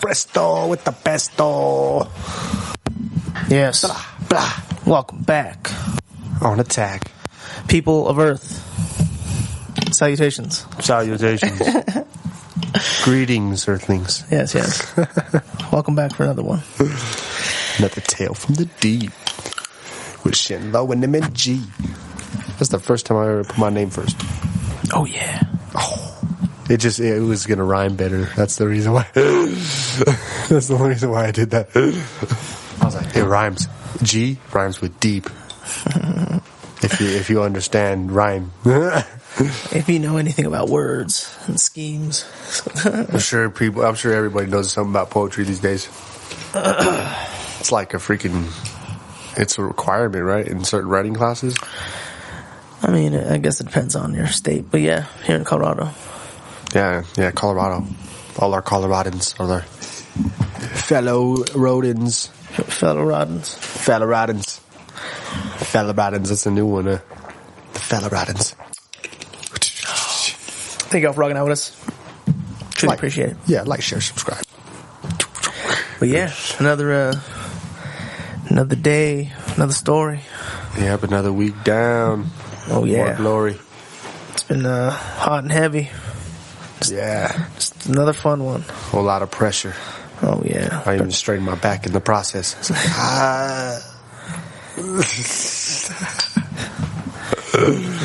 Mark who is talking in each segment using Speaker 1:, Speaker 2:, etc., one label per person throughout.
Speaker 1: presto with the pesto.
Speaker 2: Yes.
Speaker 1: Blah, blah.
Speaker 2: Welcome back,
Speaker 1: On attack.
Speaker 2: people of Earth. Salutations.
Speaker 1: Salutations. Greetings, Earthlings.
Speaker 2: Yes. Welcome back for another one.
Speaker 1: Another tale from the deep with Shen Lo and MNG. That's the first time I ever put my name first.
Speaker 2: Oh yeah.
Speaker 1: It was gonna rhyme better. That's the reason why. That's the only reason why I did that. I was like, it rhymes. G rhymes with deep. If you understand rhyme.
Speaker 2: If you know anything about words and schemes.
Speaker 1: I'm sure everybody knows something about poetry these days. It's like it's a requirement, right? In certain writing classes.
Speaker 2: I mean, I guess it depends on your state, but yeah, here in Colorado.
Speaker 1: Yeah, Colorado. All our Coloradans are there. Fellow rodents.
Speaker 2: Fellow rodents.
Speaker 1: Felloradans, that's a new one. The Felloradans.
Speaker 2: Thank y'all for rocking out with us. Truly appreciate it.
Speaker 1: Yeah, like, share, subscribe.
Speaker 2: But yeah, another day, another story.
Speaker 1: Yep, another week down.
Speaker 2: Oh yeah.
Speaker 1: More glory.
Speaker 2: It's been hot and heavy.
Speaker 1: Just
Speaker 2: another fun one.
Speaker 1: Whole lot of pressure.
Speaker 2: Oh yeah.
Speaker 1: I even straightened my back in the process. It's like,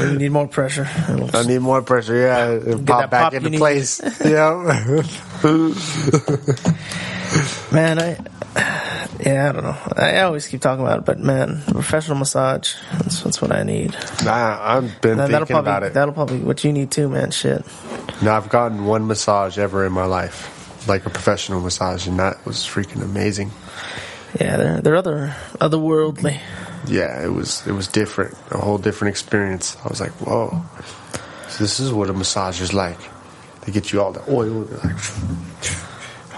Speaker 2: You need more pressure.
Speaker 1: I need more pressure, yeah. It'll pop back into place. Yeah.
Speaker 2: Man, I don't know. I always keep talking about it, but man, professional massage, that's what I need.
Speaker 1: I've been thinking about it.
Speaker 2: That'll probably be what you need too, man. Shit.
Speaker 1: No, I've gotten one massage ever in my life, like a professional massage, and that was freaking amazing.
Speaker 2: Yeah, they're otherworldly.
Speaker 1: Yeah, it was different, a whole different experience. I was like, whoa, so this is what a massage is like. They get you all the oil,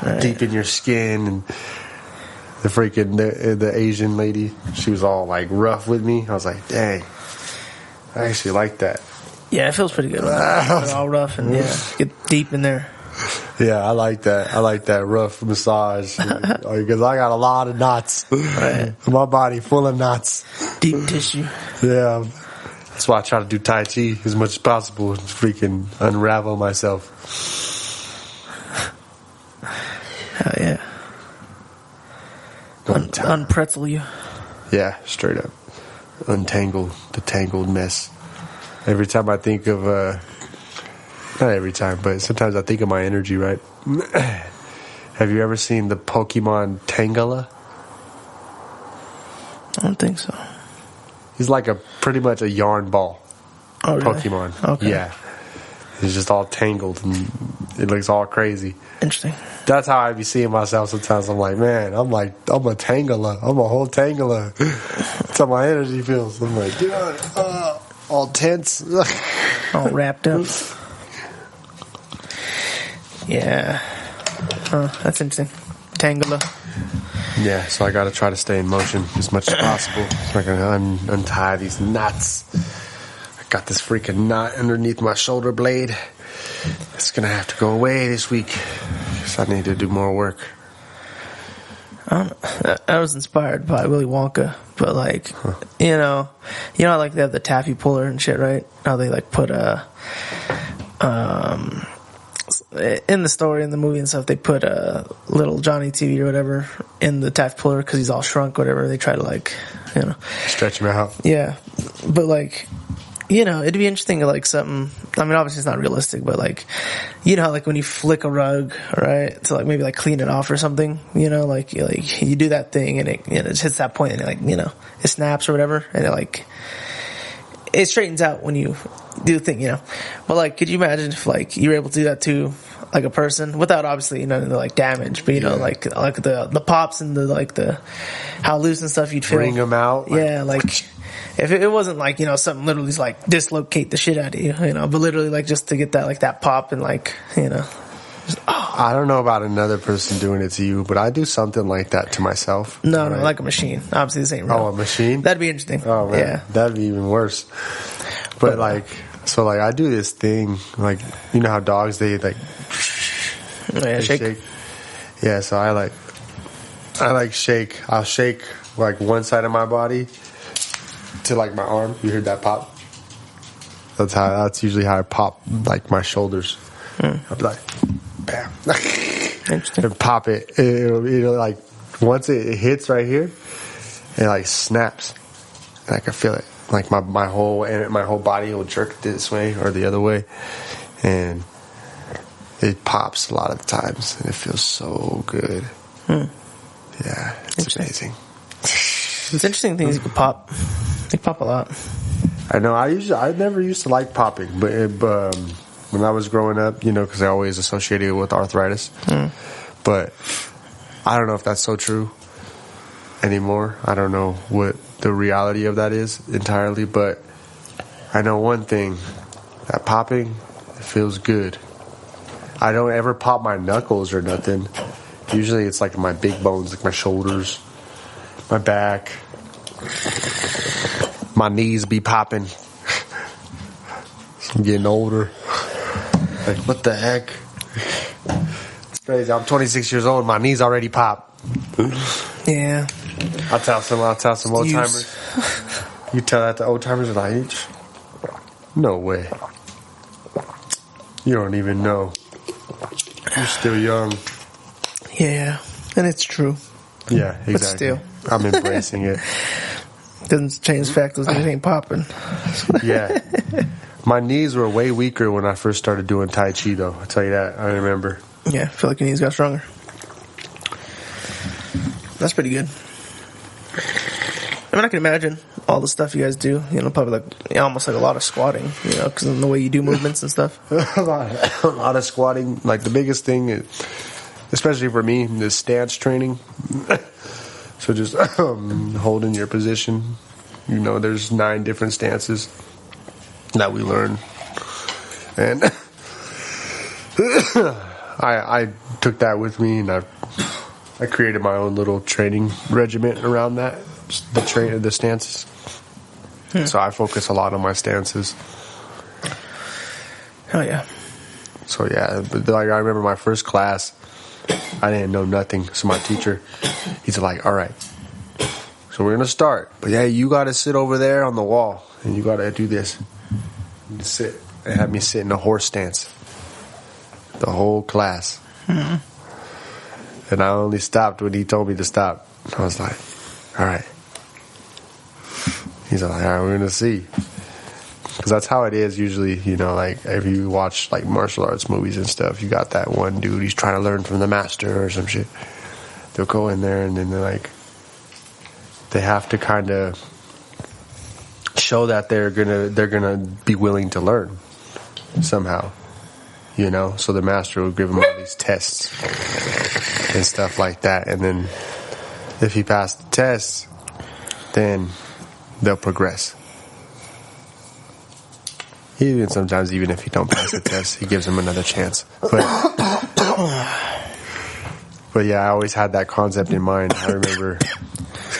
Speaker 1: like, deep in your skin, and the freaking the Asian lady, she was all like rough with me. I was like, dang, I actually like that.
Speaker 2: Yeah, it feels pretty good. They're all rough and get deep in there.
Speaker 1: Yeah, I like that. I like that rough massage because I got a lot of knots.
Speaker 2: Right.
Speaker 1: My body full of knots.
Speaker 2: Deep tissue.
Speaker 1: Yeah. That's why I try to do Tai Chi as much as possible and freaking unravel myself.
Speaker 2: Hell yeah. Unpretzel you.
Speaker 1: Yeah, straight up. Untangle the tangled mess. Every time I think of, not every time, but sometimes I think of my energy, right? Have you ever seen the Pokemon Tangela?
Speaker 2: I don't think so.
Speaker 1: He's like pretty much a yarn ball.
Speaker 2: Oh, really?
Speaker 1: Pokemon.
Speaker 2: Okay.
Speaker 1: Yeah. He's just all tangled and it looks all crazy.
Speaker 2: Interesting.
Speaker 1: That's how I be seeing myself sometimes. I'm like, man, I'm a Tangela. I'm a whole Tangela. That's how my energy feels. I'm like, all tense.
Speaker 2: All wrapped up. Yeah. That's interesting. Tangela.
Speaker 1: Yeah, so I got to try to stay in motion as much as possible. So I can untie these knots. I got this freaking knot underneath my shoulder blade. It's going to have to go away this week because I need to do more work.
Speaker 2: I was inspired by Willy Wonka, but like, you know, like they have the taffy puller and shit, right? How they like put in the story, in the movie and stuff, they put little Johnny TV or whatever in the taffy puller because he's all shrunk, whatever. They try to like,
Speaker 1: stretch him out.
Speaker 2: Yeah, but like, it'd be interesting to like something. I mean, obviously it's not realistic, but like, like when you flick a rug, right, to like maybe like clean it off or something, like you do that thing and it hits that point and it, like, it snaps or whatever, and it straightens out when you do the thing, But like, could you imagine if like you were able to do that to like a person without obviously the like damage, but like the pops and the how loose and stuff you'd feel.
Speaker 1: Bring them out.
Speaker 2: Yeah, like. If it wasn't like, something literally just like dislocate the shit out of you, but literally like just to get that, like that pop and like, just,
Speaker 1: I don't know about another person doing it to you, but I do something like that to myself.
Speaker 2: No, like a machine. Obviously this ain't real.
Speaker 1: Oh, a machine?
Speaker 2: That'd be interesting.
Speaker 1: Oh, man.
Speaker 2: Yeah.
Speaker 1: That'd be even worse. But like, so like I do this thing, like, how dogs, they like,
Speaker 2: shake.
Speaker 1: Yeah, so I like shake. I'll shake like one side of my body to like my arm. You heard that pop? That's usually how I pop like my shoulders. I'll be like, bam.
Speaker 2: Interesting.
Speaker 1: And pop it. It'll like once it hits right here, it like snaps. And I can feel it. Like my whole body will jerk this way or the other way, and it pops a lot of times, and it feels so good. Yeah, it's amazing.
Speaker 2: It's interesting things you can pop. They pop a lot.
Speaker 1: I know. I never used to like popping, but when I was growing up, you know, because I always associated it with arthritis. But I don't know if that's so true anymore. I don't know what the reality of that is entirely, but I know one thing: that popping, it feels good. I don't ever pop my knuckles or nothing. Usually it's like my big bones, like my shoulders, my back, my knees be popping. I'm getting older. Like, what the heck? It's crazy. I'm 26 years old. My knees already pop.
Speaker 2: Yeah.
Speaker 1: I'll tell some old timers. You tell that to old timers at my age? No way. You don't even know. You're still young.
Speaker 2: Yeah, and it's true.
Speaker 1: Yeah, exactly.
Speaker 2: But still.
Speaker 1: I'm embracing it.
Speaker 2: Doesn't change the fact those knees ain't popping.
Speaker 1: Yeah. My knees were way weaker when I first started doing Tai Chi, though. I'll tell you that. I remember.
Speaker 2: Yeah, I feel like your knees got stronger. That's pretty good. I mean, I can imagine all the stuff you guys do. You know, probably like almost like a lot of squatting. You know, because of the way you do movements and stuff.
Speaker 1: a lot of squatting. Like the biggest thing, especially for me, is stance training. So just holding your position. You know, there's 9 different stances that we learn, and I took that with me, and I created my own little training regiment around that. The stances. So I focus a lot on my stances.
Speaker 2: Oh yeah.
Speaker 1: So yeah, but like I remember my first class, I didn't know nothing. So my teacher, he's like, "All right, so we're gonna start, but yeah, you gotta sit over there on the wall, and you gotta do this, and sit." They had me sit in a horse stance the whole class, and I only stopped when he told me to stop. I was like, "All right." He's like, "All right, we're gonna see," because that's how it is usually. You know, like if you watch like martial arts movies and stuff, you got that one dude. He's trying to learn from the master or some shit. They'll go in there and then they have to kind of show that they're gonna be willing to learn somehow. You know, so the master will give them all these tests and stuff like that, and then if he passed the tests, then they'll progress. Even sometimes, even if you don't pass the test, he gives them another chance. But yeah, I always had that concept in mind. I remember,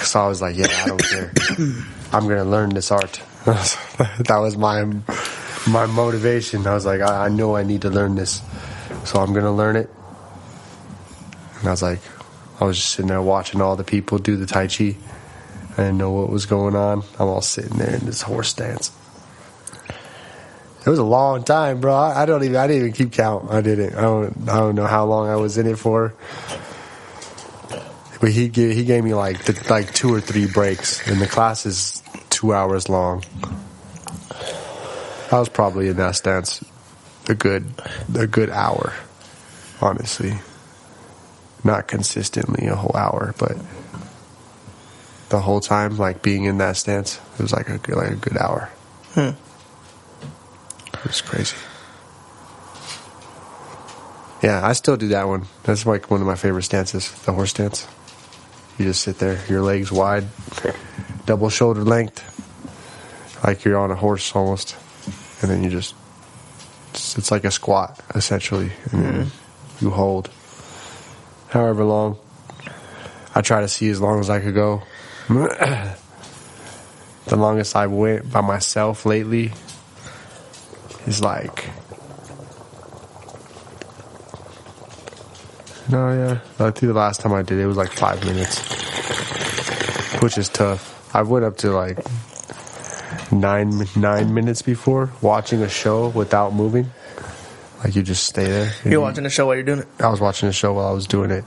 Speaker 1: so I was like, yeah, I don't care. I'm going to learn this art. That was my motivation. I was like, I know I need to learn this, so I'm going to learn it. And I was just sitting there watching all the people do the Tai Chi. I didn't know what was going on. I'm all sitting there in this horse stance. It was a long time, bro. I didn't even keep count. I didn't. I don't know how long I was in it for. But he gave me like 2 or 3 breaks, and the class is 2 hours long. I was probably in that stance a good hour, honestly. Not consistently a whole hour, but the whole time, like being in that stance, it was like a good hour. It was crazy. Yeah, I still do that one. That's like one of my favorite stances, the horse stance. You just sit there, your legs wide, double shoulder length, like you're on a horse almost, and then it's like a squat essentially, and then you hold however long. I try to see as long as I could go. The longest I went by myself lately is like No, yeah. I think the last time I did it was like 5 minutes, which is tough. I went up to like 9 minutes before watching a show without moving. Like you just stay there.
Speaker 2: You're watching a show while you're doing it?
Speaker 1: I was watching a show while I was doing it.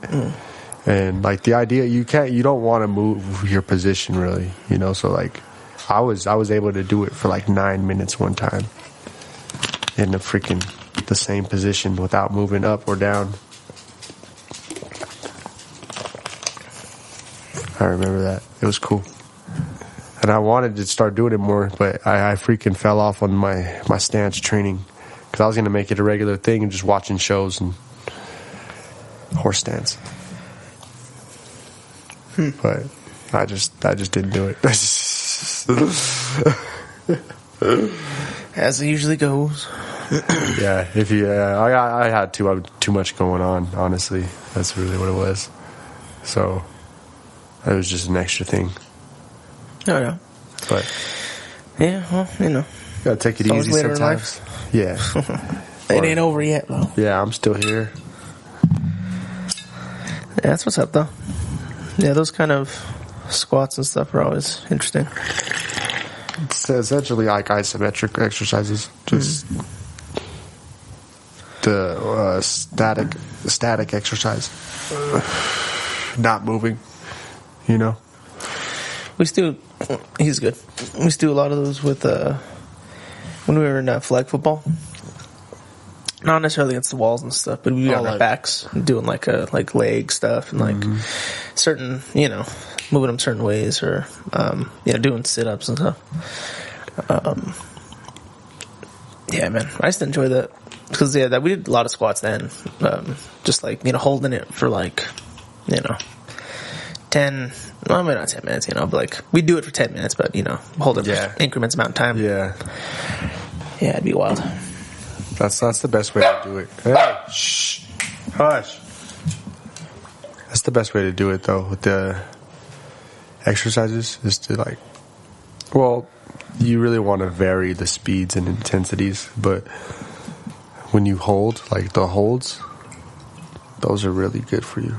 Speaker 1: And like the idea, you don't want to move your position really, you know. So like, I was able to do it for like 9 minutes one time in the same position without moving up or down. I remember that. It was cool. And I wanted to start doing it more, but I freaking fell off on my stance training because I was going to make it a regular thing and just watching shows and horse stance. But I just didn't do it.
Speaker 2: As it usually goes.
Speaker 1: Yeah, I had too much going on. Honestly, that's really what it was. So it was just an extra thing.
Speaker 2: Oh yeah,
Speaker 1: but
Speaker 2: yeah, well, you know,
Speaker 1: gotta take it easy sometimes. Yeah,
Speaker 2: it ain't over yet, though.
Speaker 1: Yeah, I'm still here.
Speaker 2: Yeah, that's what's up, though. Yeah, those kind of squats and stuff are always interesting.
Speaker 1: It's essentially like isometric exercises, just the static exercise, not moving. You know, he's good. We used to do a lot of those with when we were in flag football. Not necessarily against the walls and stuff, but we'd be on our backs doing like leg stuff and like certain, you know, moving them certain ways or doing sit-ups and stuff. Yeah, man, I used to enjoy that because we did a lot of squats then, just like, you know, holding it for like, you know, 10, well, maybe not 10 minutes, you know, but like we do it for 10 minutes, but you know, hold it for increments amount of time. Yeah, it'd be wild. That's the best way to do it. Hey, shh, hush. That's the best way to do it, though, with the exercises, is to like, well, you really want to vary the speeds and intensities, but when you hold, like the holds, those are really good for you.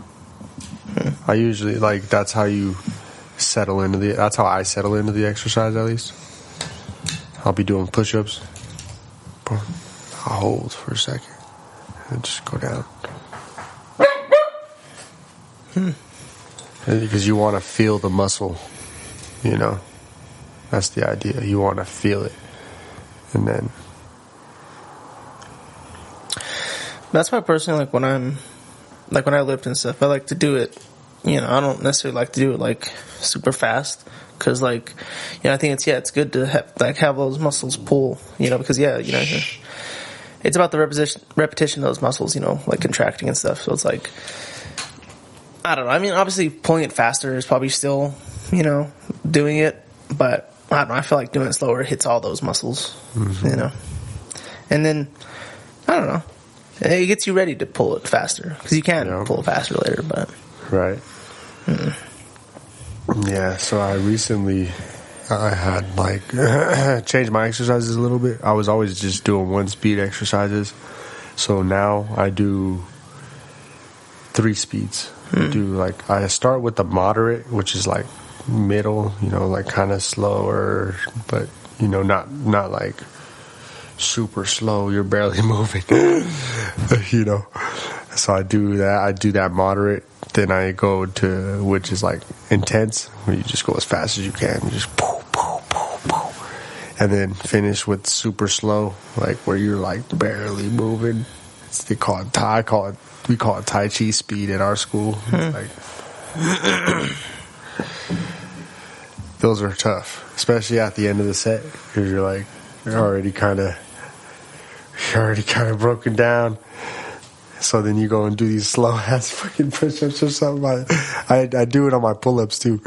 Speaker 1: I usually, like, that's how I settle into the exercise, at least. I'll be doing push-ups. I'll hold for a second and just go down. Because you want to feel the muscle, you know. That's the idea. You want to feel it. And then...
Speaker 2: That's why personally, like when I lift and stuff, I like to do it, you know, I don't necessarily like to do it like super fast. Because, like, you know, I think it's good to have those muscles pull, you know, because, you know, it's about the repetition of those muscles, you know, like contracting and stuff. So it's like, I don't know. I mean, obviously pulling it faster is probably still, you know, doing it. But, I don't know. I feel like doing it slower hits all those muscles, you know. And then, I don't know. It gets you ready to pull it faster. Because you can pull it faster later, but.
Speaker 1: Right. Yeah, so I had like changed my exercises a little bit. I was always just doing one speed exercises. So now I do 3 speeds. I start with the moderate, which is like middle, you know, like kind of slower, but you know, not like super slow, you're barely moving. You know. So I do that moderate. Then I go to, which is like intense, where you just go as fast as you can. You just poof, poof, poof, poof. And then finish with super slow, like where you're like barely moving. We call it Tai Chi speed at our school. Like, those are tough, especially at the end of the set, because you're already kind of broken down. So then you go and do these slow ass fucking push-ups or something. I do it on my pull-ups too.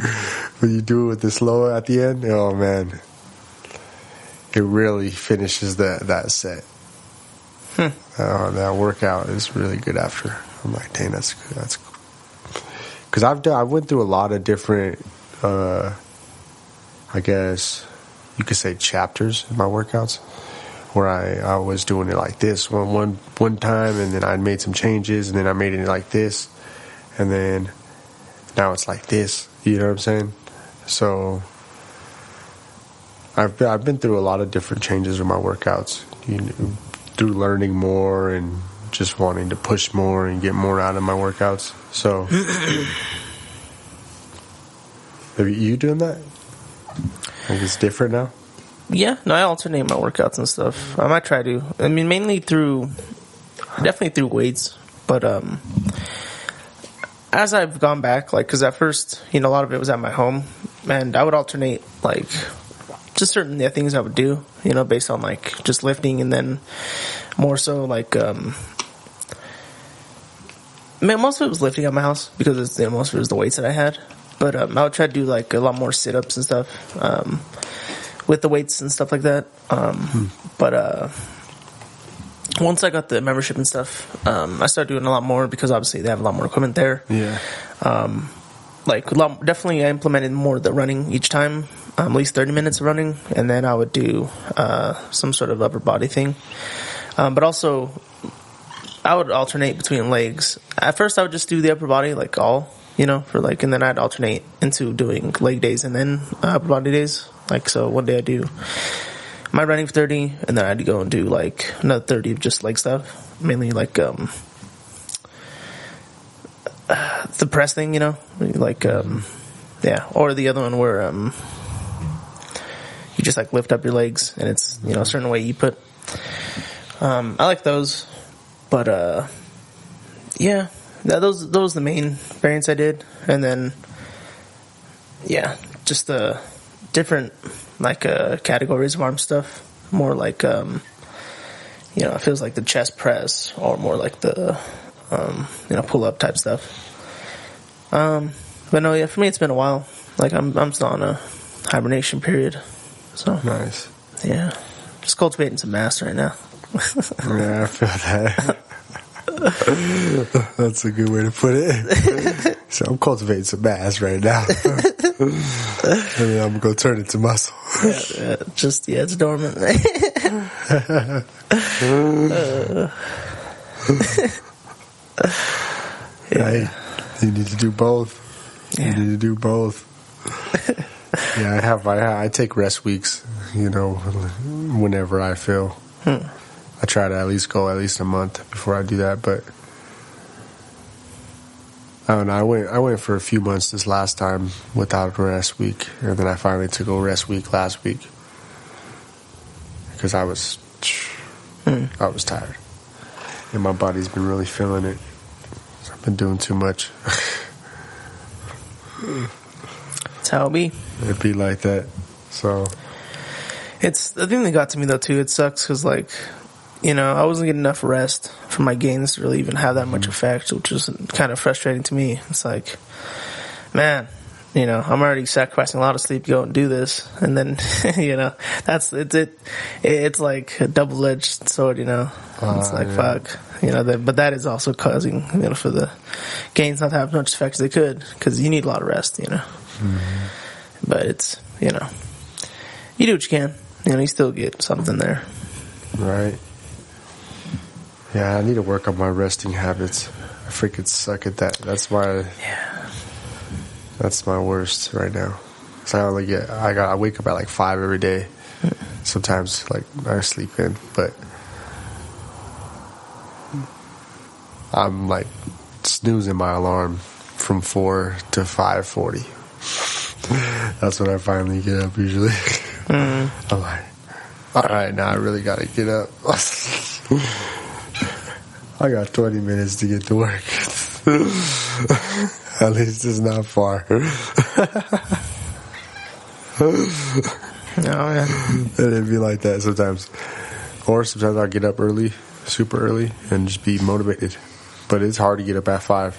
Speaker 1: When you do it with the slow at the end, oh man, it really finishes that set. That workout is really good after. I'm like, dang, that's good. That's cool. Because I went through a lot of different, I guess you could say chapters in my workouts, where I was doing it like this one time, and then I made some changes, and then I made it like this, and then now it's like this. You know what I'm saying? So I've been through a lot of different changes with my workouts, through learning more and just wanting to push more and get more out of my workouts. So maybe you doing that? Like it's different now?
Speaker 2: Yeah, no, I alternate my workouts and stuff. I might try to. I mean, mainly definitely through weights, but as I've gone back, like, because at first, a lot of it was at my home, and I would alternate, like, just certain things I would do, based on, like, just lifting, and then more so, like, most of it was lifting at my house, because most of it was the weights that I had, but I would try to do, like, a lot more sit-ups and stuff, with the weights and stuff like that, but once I got the membership and stuff, I started doing a lot more because obviously they have a lot more equipment there.
Speaker 1: Yeah.
Speaker 2: Definitely I implemented more of the running each time, at least 30 minutes of running, and then I would do some sort of upper body thing. But also, I would alternate between legs. At first I would just do the upper body, like and then I'd alternate into doing leg days and then upper body days. Like, so one day I do my running for 30, and then I'd go and do, like, another 30 of just leg stuff. Mainly, like, the press thing, Like, yeah. Or the other one where, you just, like, lift up your legs, and it's, a certain way you put. I like those. But, yeah. Those are the main variants I did. And then, yeah, just the different, like, categories of arm stuff. More like, it feels like the chest press, or more like the, pull-up type stuff. But no, yeah, for me it's been a while. Like, I'm still on a hibernation period. So
Speaker 1: nice.
Speaker 2: Yeah. Just cultivating some mass right now.
Speaker 1: Yeah, I feel that. That's a good way to put it. So I'm cultivating some mass right now. And then I'm going to turn it to muscle.
Speaker 2: It's dormant.
Speaker 1: Yeah. You need to do both.
Speaker 2: Yeah.
Speaker 1: You need to do both. Yeah, I take rest weeks, whenever I feel. I try to at least go a month before I do that, but I don't know. I went for a few months this last time without a rest week, and then I finally took a rest week last week because I was tired, and my body's been really feeling it. So I've been doing too much.
Speaker 2: That's how it be.
Speaker 1: It'd be like that. So
Speaker 2: it's the thing that got to me though too. It sucks because, like, I wasn't getting enough rest for my gains to really even have that much effect, which is kind of frustrating to me. It's like, man, I'm already sacrificing a lot of sleep to go and do this, and then, it's like a double-edged sword, It's like, fuck, but that is also causing, for the gains not to have as much effect as they could, because you need a lot of rest, But it's, you do what you can, you still get something there.
Speaker 1: Right. Yeah, I need to work on my resting habits. I freaking suck at that. That's my worst right now. So I wake up at like 5 every day. Sometimes, like, I sleep in, but I'm like snoozing my alarm from 4 to 5:40. That's when I finally get up usually. I'm like, all right, now I really gotta get up. I got 20 minutes to get to work. At least it's not far.
Speaker 2: Yeah.
Speaker 1: And it'd be like that sometimes. Or sometimes I'll get up early, super early, and just be motivated. But it's hard to get up at 5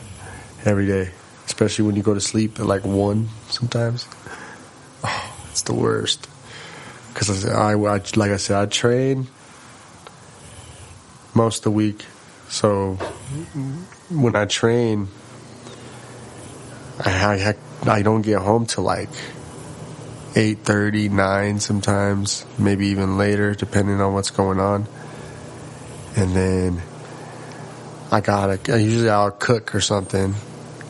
Speaker 1: every day. Especially when you go to sleep at like 1 sometimes. Oh, it's the worst. Because like I said, I train most of the week. So when I train, I don't get home till like 8:30, 9 sometimes, maybe even later, depending on what's going on. And then usually I'll cook or something,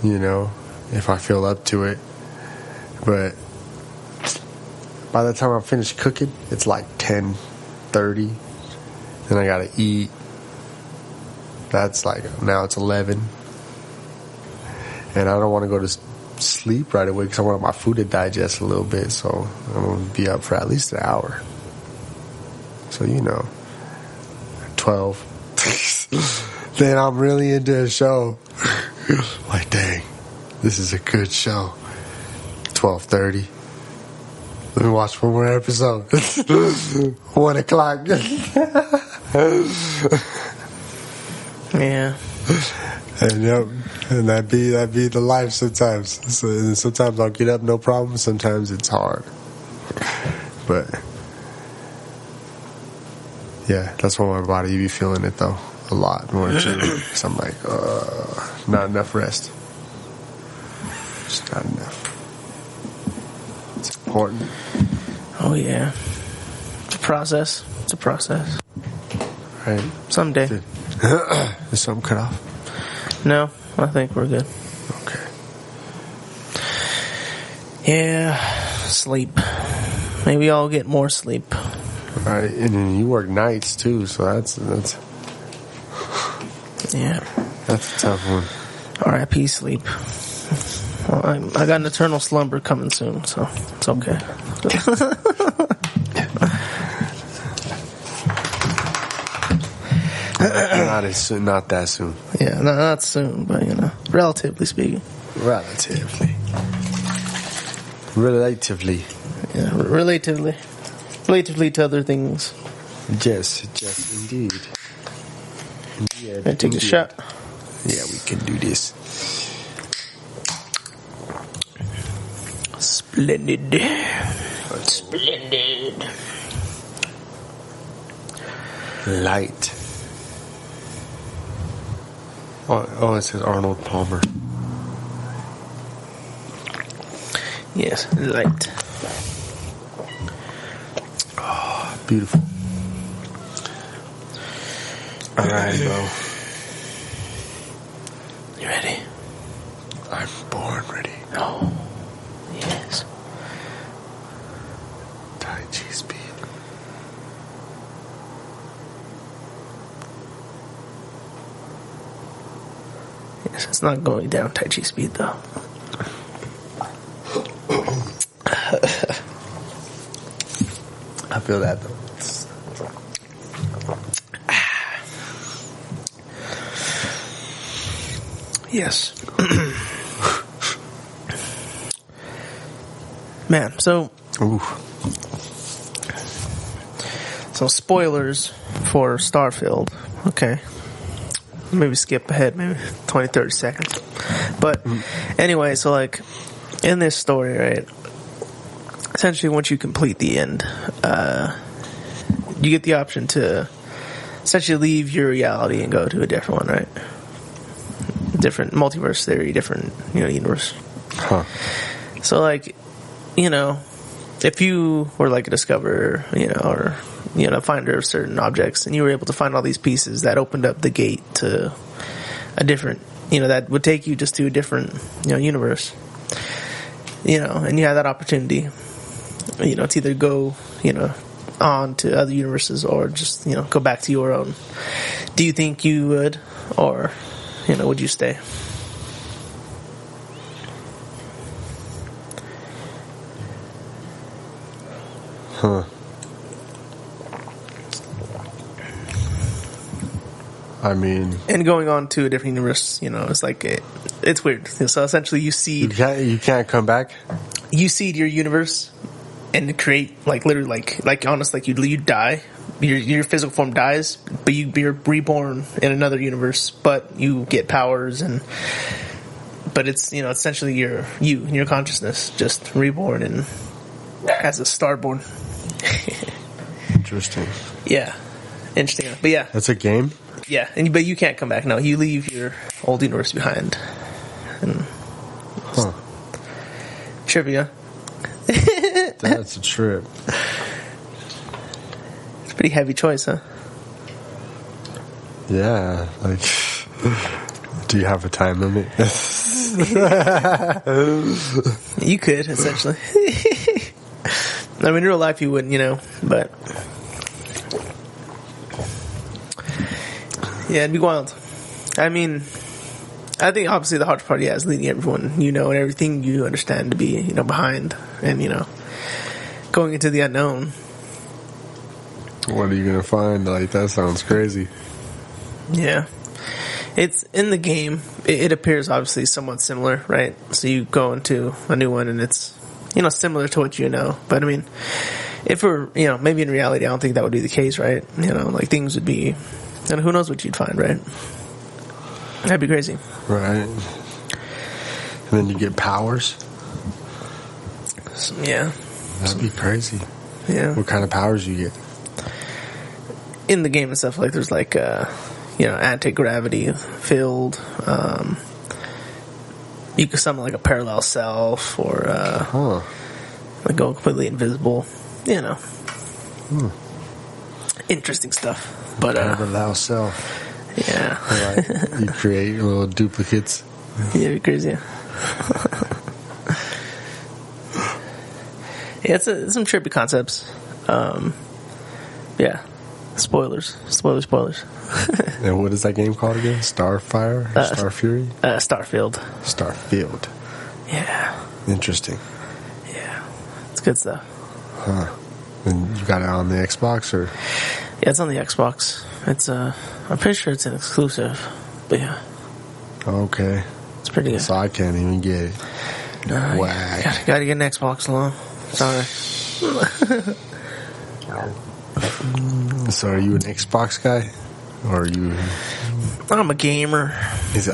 Speaker 1: if I feel up to it. But by the time I finish cooking, it's like 10:30. Then I gotta eat. That's like, now it's 11. And I don't want to go to sleep right away because I want my food to digest a little bit. So I'm going to be up for at least an hour. So, 12. Then I'm really into a show. Like, dang, this is a good show. 12:30. Let me watch one more episode. 1 o'clock.
Speaker 2: Yeah.
Speaker 1: And that'd be the life sometimes. So sometimes I'll get up, no problem. Sometimes it's hard. But yeah, that's why my body be feeling it though a lot more too. Because I'm like, not enough rest. Just not enough. It's important.
Speaker 2: Oh yeah, it's a process. It's a process.
Speaker 1: Right.
Speaker 2: Someday.
Speaker 1: Is something cut off?
Speaker 2: No, I think we're good.
Speaker 1: Okay.
Speaker 2: Yeah, sleep. Maybe I'll get more sleep.
Speaker 1: Right, and then you work nights too, so that's
Speaker 2: yeah,
Speaker 1: that's a tough one.
Speaker 2: R.I.P. sleep. Well, I got an eternal slumber coming soon, so it's okay.
Speaker 1: Not that soon.
Speaker 2: Yeah, not soon, but relatively speaking.
Speaker 1: Relatively.
Speaker 2: Yeah, relatively to other things.
Speaker 1: Yes, indeed.
Speaker 2: I take a shot.
Speaker 1: Yeah, we can do this.
Speaker 2: Splendid.
Speaker 1: Light. Oh, it says Arnold Palmer.
Speaker 2: Yes, light.
Speaker 1: Oh, beautiful. All right, bro.
Speaker 2: You ready?
Speaker 1: I'm born ready.
Speaker 2: Oh, yes.
Speaker 1: Tai Chi speed.
Speaker 2: Yes, it's not going down Tai Chi speed though.
Speaker 1: I feel that though.
Speaker 2: Yes. Man, so spoilers for Starfield. Okay. Maybe skip ahead, maybe 20, 30 seconds. But anyway, so like in this story, right, essentially once you complete the end, you get the option to essentially leave your reality and go to a different one, right? Different multiverse theory, different, universe.
Speaker 1: Huh.
Speaker 2: So like, if you were like a discoverer, or finder of certain objects, and you were able to find all these pieces that opened up the gate to a different, that would take you just to a different, universe, and you have that opportunity, to either go, on to other universes or just, go back to your own. Do you think you would, or, would you stay?
Speaker 1: Huh. I mean,
Speaker 2: and going on to a different universe, it's like it's weird. So essentially, you seed.
Speaker 1: You can't come back.
Speaker 2: You seed your universe and create literally honestly, you die. Your physical form dies, but you're reborn in another universe. But you get powers but it's essentially your consciousness just reborn and as a starborn.
Speaker 1: Interesting.
Speaker 2: Yeah, interesting. But yeah,
Speaker 1: that's a game.
Speaker 2: Yeah, but you can't come back. No, you leave your old universe behind. And
Speaker 1: huh.
Speaker 2: Trivia.
Speaker 1: That's a trip.
Speaker 2: It's a pretty heavy choice, huh?
Speaker 1: Yeah, like, do you have a time limit?
Speaker 2: You could, essentially. I mean, in real life you wouldn't, but yeah, it'd be wild. I mean, I think obviously the hardest part, is leading everyone, and everything you understand to be, behind, and, going into the unknown.
Speaker 1: What are you going to find? Like, that sounds crazy.
Speaker 2: Yeah. It's in the game. It appears obviously somewhat similar, right? So you go into a new one and it's, similar to what you know. But I mean, if we're, maybe in reality, I don't think that would be the case, right? Like things would be, and who knows what you'd find, right? That'd be crazy.
Speaker 1: Right. And then you get powers.
Speaker 2: Yeah.
Speaker 1: That'd be crazy.
Speaker 2: Yeah.
Speaker 1: What kind of powers you get?
Speaker 2: In the game and stuff, like there's like, anti-gravity field. You could summon like a parallel self or like go completely invisible. Interesting stuff. But
Speaker 1: parallel self.
Speaker 2: Yeah.
Speaker 1: Like, you create little duplicates.
Speaker 2: Yeah, it'd be crazy. Yeah, it's some trippy concepts. Yeah. Spoilers.
Speaker 1: And what is that game called again? Starfire? Star Fury?
Speaker 2: Starfield.
Speaker 1: Starfield.
Speaker 2: Yeah.
Speaker 1: Interesting.
Speaker 2: Yeah. It's good stuff.
Speaker 1: Huh. And you got it on the Xbox, or?
Speaker 2: Yeah, it's on the Xbox. It's I'm pretty sure it's an exclusive. But yeah.
Speaker 1: Okay.
Speaker 2: It's pretty good.
Speaker 1: So I can't even get it.
Speaker 2: No,
Speaker 1: Whack.
Speaker 2: gotta get an Xbox alone. Sorry.
Speaker 1: So are you an Xbox guy? Or are you...
Speaker 2: I'm a gamer.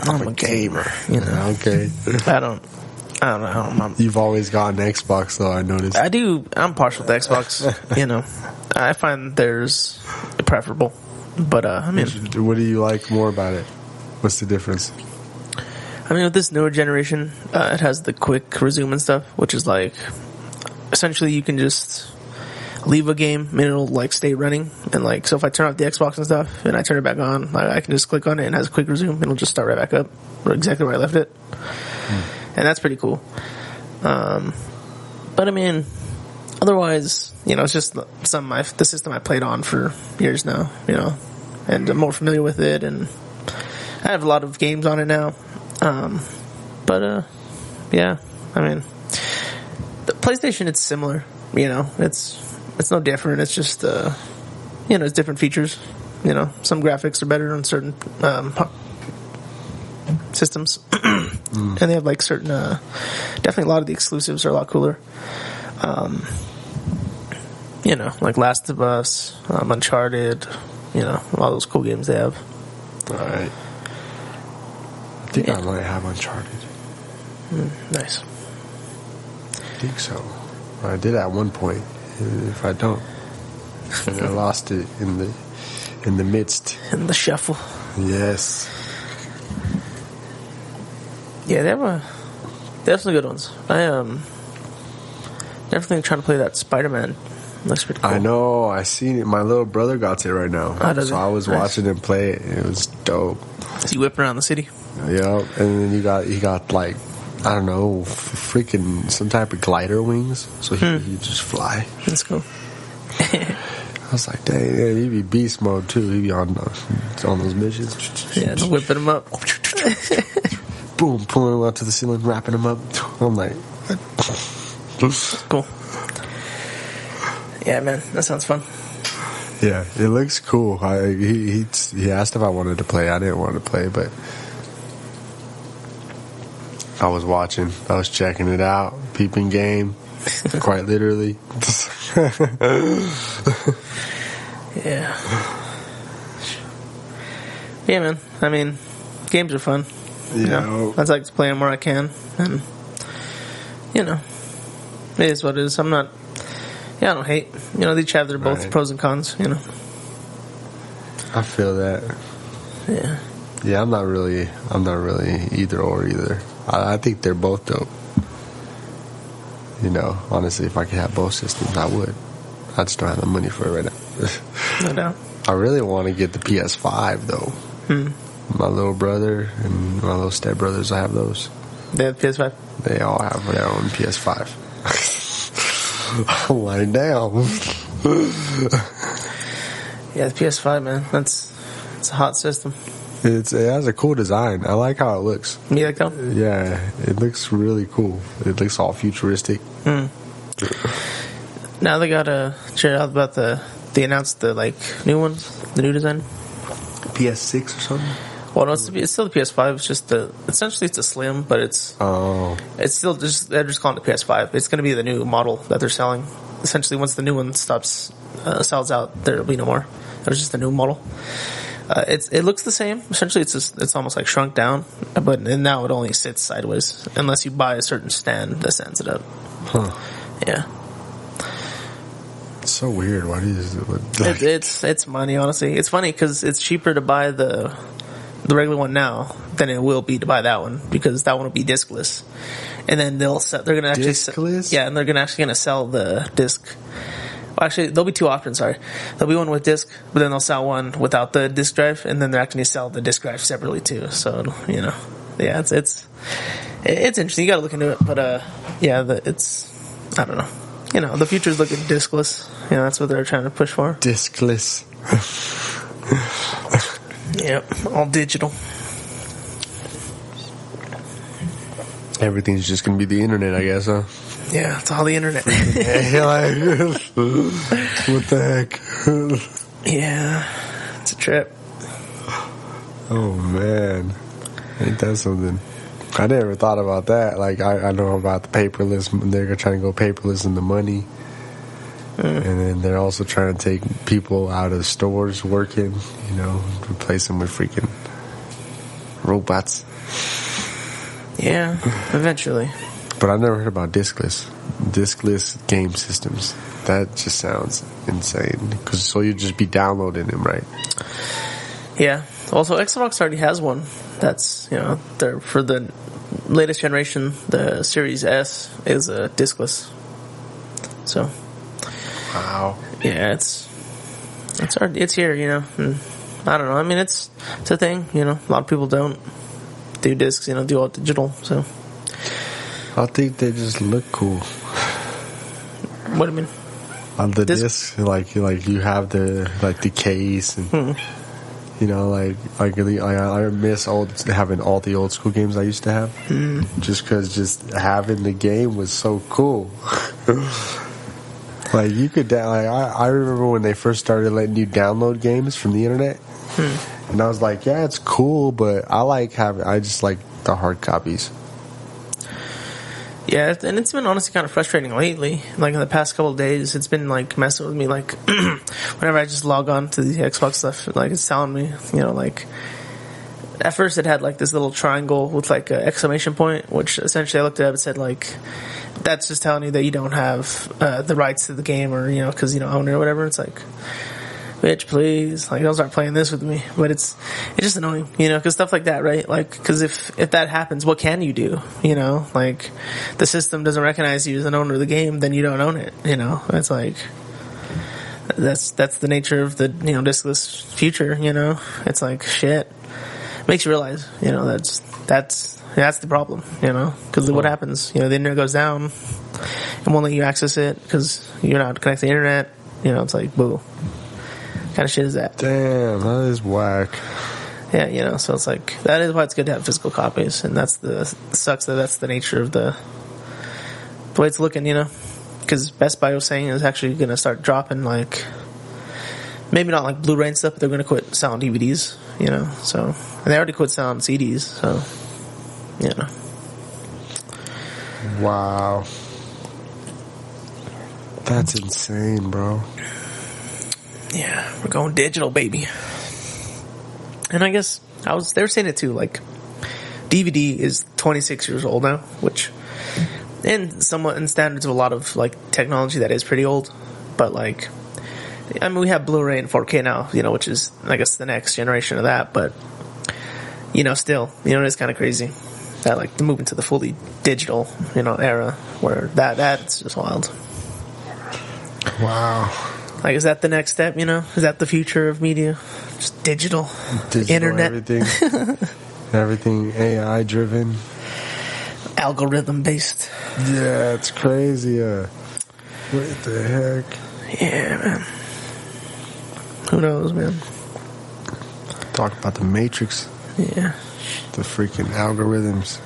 Speaker 1: I'm a gamer. Okay.
Speaker 2: I don't know.
Speaker 1: You've always gotten Xbox, though, I noticed.
Speaker 2: I do. I'm partial to Xbox. I find theirs preferable. But, I mean...
Speaker 1: What do you like more about it? What's the difference?
Speaker 2: I mean, with this newer generation, it has the quick resume and stuff, which is like... Essentially, you can just... leave a game and it'll like stay running, and like, so if I turn off the Xbox and stuff and I turn it back on, I can just click on it and it has a quick resume and it'll just start right back up exactly where I left it. And that's pretty cool. But I mean, otherwise, it's just the system I played on for years now, and I'm more familiar with it, and I have a lot of games on it now. But yeah, I mean, the PlayStation, it's similar, it's no different. It's just, it's different features. Some graphics are better on certain systems. And they have, like, certain... definitely a lot of the exclusives are a lot cooler. Like Last of Us, Uncharted, all those cool games they have.
Speaker 1: Right. I think I might have Uncharted.
Speaker 2: Nice.
Speaker 1: I think so. I did at one point. If I don't, and I lost it in the midst,
Speaker 2: in the shuffle.
Speaker 1: Yes.
Speaker 2: Yeah, they have some good ones. I definitely trying to play that Spider-Man. Looks pretty cool.
Speaker 1: I know. I seen it. My little brother got it right now, so I was watching him play it. It was dope.
Speaker 2: Is he whipping around the city?
Speaker 1: Yeah, and then he got like, I don't know, freaking some type of glider wings, so he just fly.
Speaker 2: That's cool.
Speaker 1: I was like, dang, yeah, he'd be beast mode too. He'd be on those missions.
Speaker 2: Yeah, just whipping him up.
Speaker 1: Boom, pulling him out to the ceiling, wrapping him up. I'm like,
Speaker 2: cool. Yeah, man, that sounds fun.
Speaker 1: Yeah, it looks cool. He asked if I wanted to play. I didn't want to play, but I was watching. I was checking it out, peeping game, quite literally.
Speaker 2: Yeah. Yeah, man. I mean, games are fun. I like to play them where I can, and it is what it is. I'm not. Yeah, I don't hate. They each have their both pros and cons.
Speaker 1: I feel that.
Speaker 2: Yeah.
Speaker 1: Yeah, I'm not really either or either. I think they're both dope. You know, honestly, if I could have both systems, I would. I just don't have the money for it right now.
Speaker 2: No doubt.
Speaker 1: I really want to get the PS5 though. My little brother and my little stepbrothers, I have those.
Speaker 2: They have PS5?
Speaker 1: They all have their own PS5. I'm lying down.
Speaker 2: Yeah, the PS5, man. It's a hot system.
Speaker 1: It has a cool design. I like how it looks.
Speaker 2: You like that?
Speaker 1: Yeah, it looks really cool. It looks all futuristic.
Speaker 2: Now they got check out about they announced the like new ones, the new design.
Speaker 1: PS6 or something?
Speaker 2: Well, no, it's still the PS5. It's just essentially it's a slim, but it's still just they're just calling it PS5. It's going to be the new model that they're selling. Essentially, once the new one sells out, there'll be no more. It's just a new model. It looks the same. Essentially, it's almost like shrunk down, but now it only sits sideways unless you buy a certain stand that stands it up.
Speaker 1: Huh?
Speaker 2: Yeah.
Speaker 1: It's so weird. Why do you?
Speaker 2: It's money. Honestly, it's funny because it's cheaper to buy the regular one now than it will be to buy that one because that one will be discless, and then they're gonna actually
Speaker 1: discless.
Speaker 2: Yeah, and they're gonna sell the disc. Well, actually, there'll be two options. Sorry, there'll be one with disc, but then they'll sell one without the disc drive, and then they're actually gonna sell the disc drive separately too. So you know, yeah, it's interesting. You got to look into it, but it's I don't know. You know, the future's looking discless. You know, that's what they're trying to push for.
Speaker 1: Discless.
Speaker 2: Yep, all digital.
Speaker 1: Everything's just gonna be the internet, I guess, huh?
Speaker 2: Yeah, it's all the internet.
Speaker 1: What the heck?
Speaker 2: Yeah, it's a trip.
Speaker 1: Oh man, ain't that something? I never thought about that. Like I know about the paperless. They're trying to go paperless in the money. And then they're also trying to take people out of stores working, you know, replace them with freaking robots.
Speaker 2: Yeah, eventually.
Speaker 1: But I've never heard about discless game systems. That just sounds insane. So you'd just be downloading them, right?
Speaker 2: Yeah. Also, Xbox already has one. That's, you know, for the latest generation, the Series S is discless. So.
Speaker 1: Wow.
Speaker 2: Yeah, it's here, you know. And I don't know. I mean, it's a thing, you know. A lot of people don't do discs, you know, do all digital. So
Speaker 1: I think they just look cool.
Speaker 2: What do you mean?
Speaker 1: On the disc, like you have the case and you know, I miss having all the old school games I used to have. Just because just having the game was so cool. Like you could, I remember when they first started letting you download games from the internet, and I was like, yeah, it's cool, but I just like the hard copies.
Speaker 2: Yeah, and it's been honestly kind of frustrating lately. Like in the past couple of days, it's been like messing with me. Like whenever I just log on to the Xbox stuff, like it's telling me, you know, like at first it had like this little triangle with like an exclamation point, which essentially I looked it up and said like that's just telling you that you don't have the rights to the game, or you know, because you don't own it or whatever. It's like, bitch, please, like don't start playing this with me. But it's just annoying, you know, because stuff like that, right? Like, because if that happens, what can you do? You know, like the system doesn't recognize you as an owner of the game, then you don't own it. You know, it's like that's the nature of the, you know, discless future. You know, it's like shit. Makes you realize, you know, that's the problem, you know, because what happens, you know, the internet goes down and won't let you access it because you're not connected to the internet. You know, it's like boo. What kind of shit is that?
Speaker 1: Damn, that is whack.
Speaker 2: Yeah, you know, so it's like that is why it's good to have physical copies, and that's sucks that that's the nature of the way it's looking, you know, because Best Buy was saying is actually going to start dropping like maybe not like Blu-ray and stuff, but they're going to quit selling DVDs, you know. So and they already quit selling CDs, so you know.
Speaker 1: Wow, that's insane, bro.
Speaker 2: Yeah, we're going digital, baby. And I guess they were saying it too, like DVD is 26 years old now, which in standards of a lot of like technology that is pretty old, but like I mean we have Blu-ray and 4K now, you know, which is I guess the next generation of that, but you know, still, you know, it's kind of crazy That like the moving to the fully digital, era where that's just wild.
Speaker 1: Wow.
Speaker 2: Like, is that the next step? Is that the future of media? Just digital internet,
Speaker 1: everything AI driven,
Speaker 2: algorithm based.
Speaker 1: Yeah, it's crazy. What the heck?
Speaker 2: Yeah, man. Who knows, man?
Speaker 1: Talk about the Matrix.
Speaker 2: Yeah.
Speaker 1: The freaking algorithms.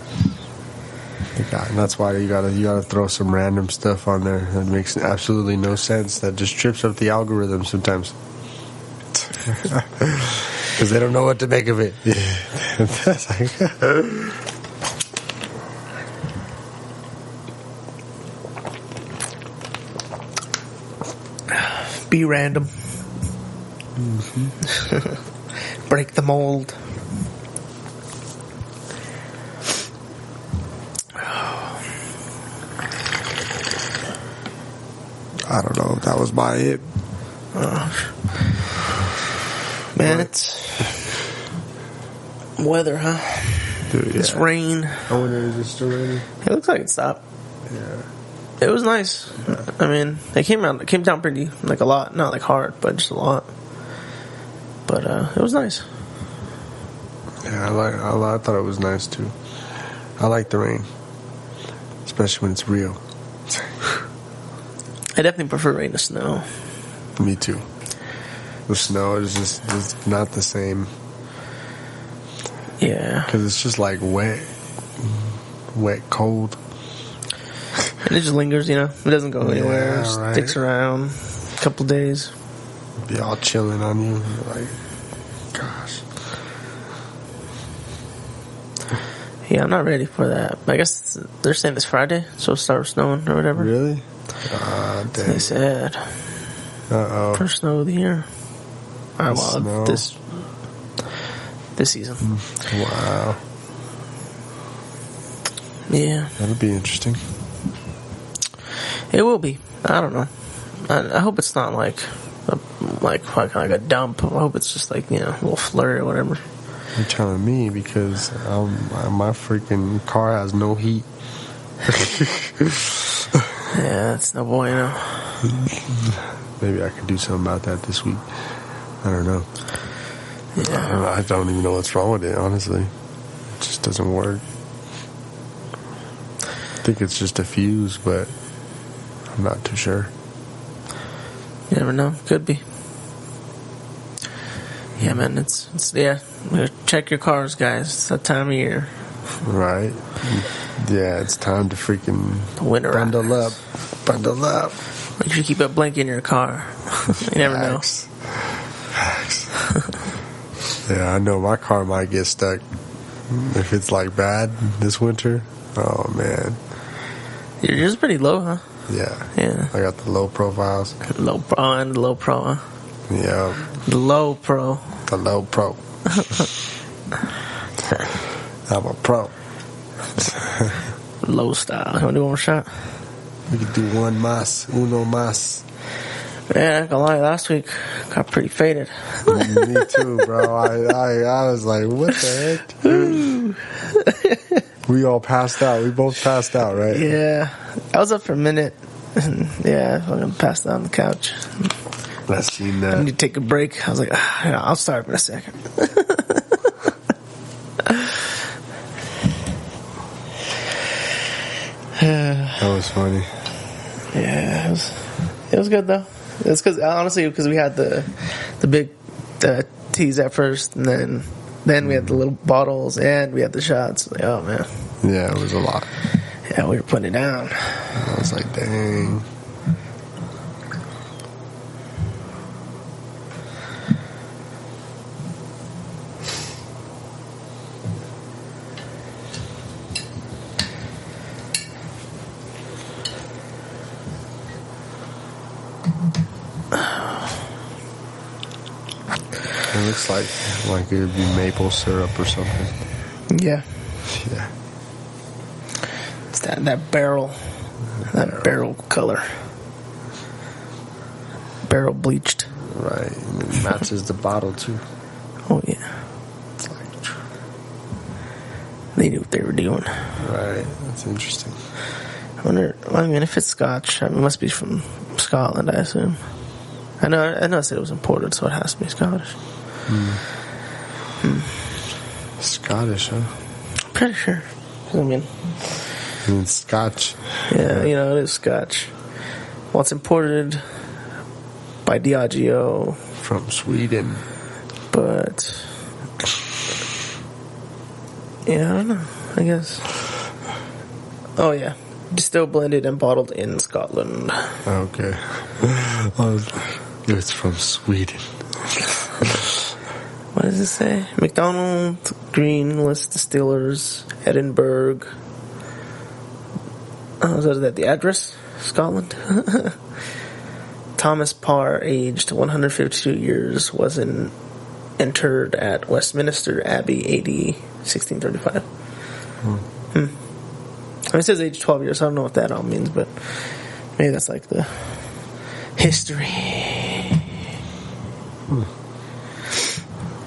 Speaker 1: And that's why you gotta throw some random stuff on there that makes absolutely no sense. That just trips up the algorithm sometimes. Because they don't know what to make of it.
Speaker 2: Be random. Break the mold.
Speaker 1: I don't know if that was my hit.
Speaker 2: Man, it's weather, huh?
Speaker 1: Dude,
Speaker 2: It's rain.
Speaker 1: I wonder, is it still raining?
Speaker 2: It looks like it stopped.
Speaker 1: Yeah.
Speaker 2: It was nice. I mean, it came down pretty, like a lot. Not like hard, but just a lot. But it was nice.
Speaker 1: Yeah, I thought it was nice too. I like the rain, especially when it's real.
Speaker 2: I definitely prefer rain to snow.
Speaker 1: Me too. The snow is not the same.
Speaker 2: Yeah.
Speaker 1: Because it's just like wet, cold.
Speaker 2: And it just lingers, It doesn't go anywhere.
Speaker 1: Yeah,
Speaker 2: It
Speaker 1: right.
Speaker 2: sticks around a couple days.
Speaker 1: Be all chilling on you. You're like, gosh.
Speaker 2: Yeah, I'm not ready for that. I guess they're saying this Friday, so it'll start snowing or whatever.
Speaker 1: Really? Ah,
Speaker 2: They
Speaker 1: damn.
Speaker 2: said.
Speaker 1: Uh-oh.
Speaker 2: First snow of the year.
Speaker 1: Snow.
Speaker 2: This season.
Speaker 1: Wow.
Speaker 2: Yeah.
Speaker 1: That'll be interesting.
Speaker 2: It will be. I don't know. I hope it's not like a dump. I hope it's just like, a little flurry or whatever.
Speaker 1: You're telling me because my freaking car has no heat.
Speaker 2: Yeah, that's no bueno.
Speaker 1: Maybe I could do something about that this week. I don't know.
Speaker 2: Yeah.
Speaker 1: I don't even know what's wrong with it, honestly. It just doesn't work. I think it's just a fuse, but I'm not too sure.
Speaker 2: You never know. Could be. Yeah, man, it's check your cars, guys. It's that time of year.
Speaker 1: Right? Yeah, it's time to freaking
Speaker 2: Winter
Speaker 1: bundle up. Bundle up.
Speaker 2: Make sure you keep a blanket in your car. You never know.
Speaker 1: Facts. Yeah, I know my car might get stuck if it's like bad this winter. Oh man.
Speaker 2: Yours is pretty low, huh?
Speaker 1: Yeah.
Speaker 2: Yeah.
Speaker 1: I got the low profiles.
Speaker 2: Low pro and low pro, huh?
Speaker 1: Yeah.
Speaker 2: The low pro.
Speaker 1: The low pro. I'm a pro.
Speaker 2: Low style. You want to do one more shot?
Speaker 1: We could do one más, uno más.
Speaker 2: Yeah, I ain't gonna lie, last week got pretty faded.
Speaker 1: Me too, bro. I was like, what the heck? We all passed out. We both passed out, right?
Speaker 2: Yeah. I was up for a minute. And yeah, I passed out on the couch.
Speaker 1: I seen
Speaker 2: I
Speaker 1: that.
Speaker 2: need to take a break. I was like, I'll start in a second.
Speaker 1: That was funny.
Speaker 2: Yeah, it was good though. It's because we had the big teas at first, and then we had the little bottles, and we had the shots. Like, oh man,
Speaker 1: Yeah, it was a lot.
Speaker 2: yeah, we were putting it down.
Speaker 1: I was like, dang. It looks like it would be maple syrup or something.
Speaker 2: Yeah,
Speaker 1: Yeah.
Speaker 2: it's that barrel color, barrel bleached.
Speaker 1: Right. And it matches the bottle too.
Speaker 2: Oh yeah.
Speaker 1: It's like,
Speaker 2: They knew what they were doing.
Speaker 1: Right. That's interesting.
Speaker 2: I wonder. I mean, if it's Scotch, it must be from Scotland, I assume. I know. I said it was imported, so it has to be Scottish.
Speaker 1: Scottish, huh?
Speaker 2: Pretty sure. I mean,
Speaker 1: It's Scotch.
Speaker 2: yeah, it is Scotch. Well, it's imported by Diageo
Speaker 1: From Sweden.
Speaker 2: but yeah, I don't know. I guess. Oh yeah, distilled, blended, and bottled in Scotland.
Speaker 1: Okay. It's from Sweden.
Speaker 2: What does it say? McDonald Green List Distillers, Edinburgh. Oh, is that the address? Scotland? Thomas Parr, aged 152 years, was interred at Westminster Abbey, AD 1635. I mean, it says age 12 years, so I don't know what that all means, but maybe that's like the history.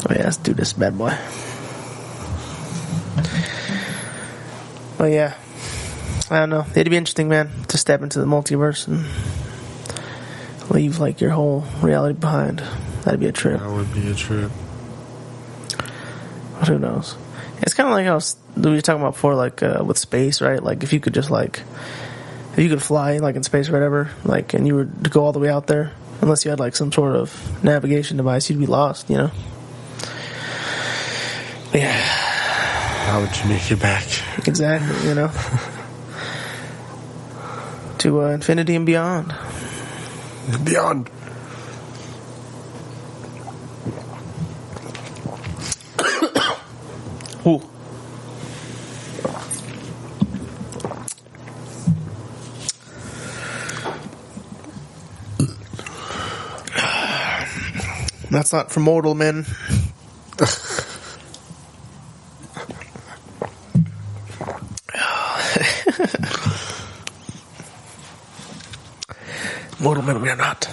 Speaker 2: Oh yeah, let's do this bad boy. Oh yeah, I don't know. It'd be interesting, man, to step into the multiverse and leave like your whole reality behind. That'd be a trip.
Speaker 1: That would be a trip.
Speaker 2: But who knows? It's kind of like how we were talking about before, like with space, right? Like if you could just if you could fly like in space or whatever, like, and you were to go all the way out there, unless you had like some sort of navigation device, you'd be lost, But yeah.
Speaker 1: How would you make it back?
Speaker 2: Exactly, to infinity and beyond.
Speaker 1: Beyond.
Speaker 2: Ooh. That's not for mortal men. Mortal men we are not.